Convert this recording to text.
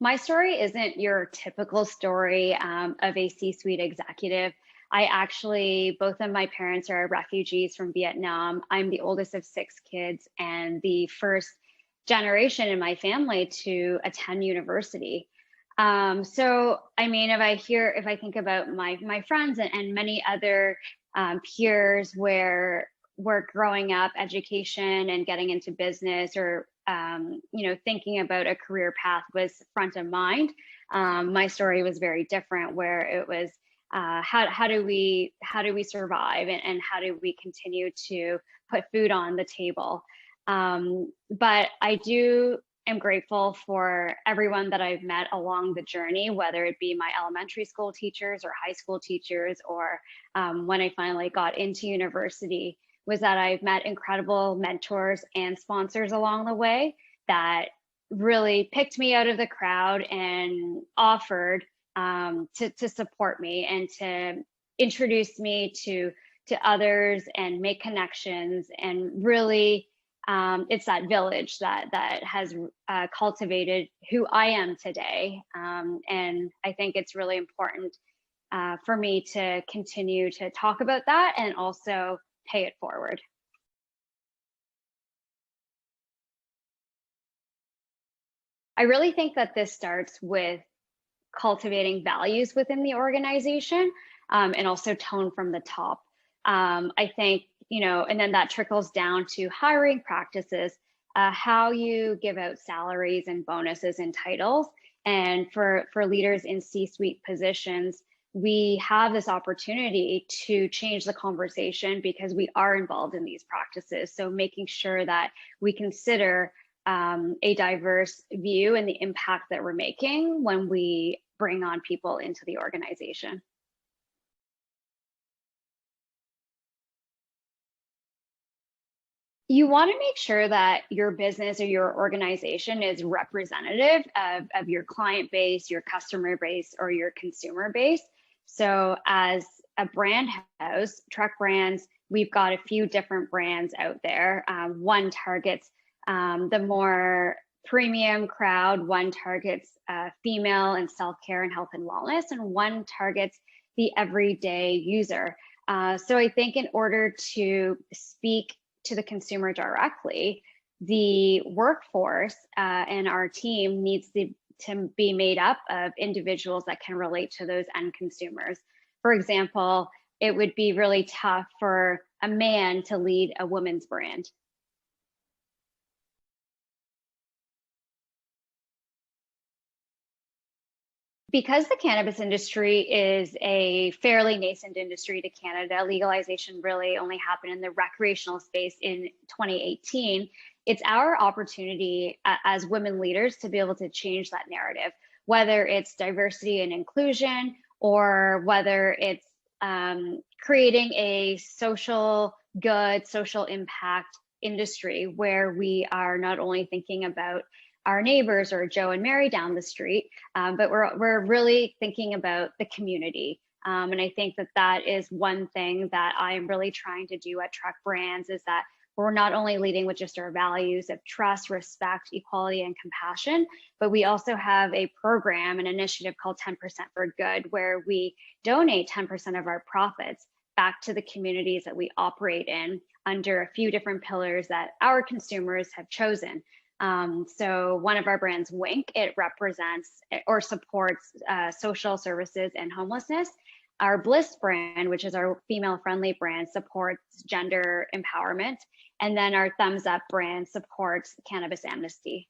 My story isn't your typical story of a C-suite executive. Both of my parents are refugees from Vietnam. I'm the oldest of 6 kids and the first generation in my family to attend university. So, I mean, if I think about my friends and many other peers where we're growing up, education and getting into business or thinking about a career path was front of mind. My story was very different, where it was how do we survive and how do we continue to put food on the table. But am grateful for everyone that I've met along the journey, whether it be my elementary school teachers or high school teachers, or when I finally got into university, was that I've met incredible mentors and sponsors along the way that really picked me out of the crowd and offered to support me and to introduce me to others and make connections. And really, it's that village that has cultivated who I am today. And I think it's really important for me to continue to talk about that and also pay it forward. I really think that this starts with cultivating values within the organization, and also tone from the top. I think, and then that trickles down to hiring practices, how you give out salaries and bonuses and titles. And for leaders in C-suite positions, we have this opportunity to change the conversation because we are involved in these practices. So making sure that we consider a diverse view and the impact that we're making when we bring on people into the organization. You want to make sure that your business or your organization is representative of your client base, your customer base, or your consumer base. So as a brand house, TREC Brands, we've got a few different brands out there. One targets the more premium crowd, one targets female and self-care and health and wellness, and one targets the everyday user. So I think in order to speak to the consumer directly, the workforce and our team needs to be made up of individuals that can relate to those end consumers. For example, it would be really tough for a man to lead a women's brand. Because the cannabis industry is a fairly nascent industry to Canada, legalization really only happened in the recreational space in 2018. It's our opportunity as women leaders to be able to change that narrative, whether it's diversity and inclusion, or whether it's creating a social good, social impact industry where we are not only thinking about our neighbors or Joe and Mary down the street, but we're really thinking about the community. And I think that is one thing that I am really trying to do at TREC Brands, is that we're not only leading with just our values of trust, respect, equality, and compassion, but we also have a program, an initiative called 10% for Good, where we donate 10% of our profits back to the communities that we operate in under a few different pillars that our consumers have chosen. So one of our brands, Wink, it represents or supports social services and homelessness. Our Blissed brand, which is our female-friendly brand, supports gender empowerment. And then our Thumbs Up brand supports cannabis amnesty.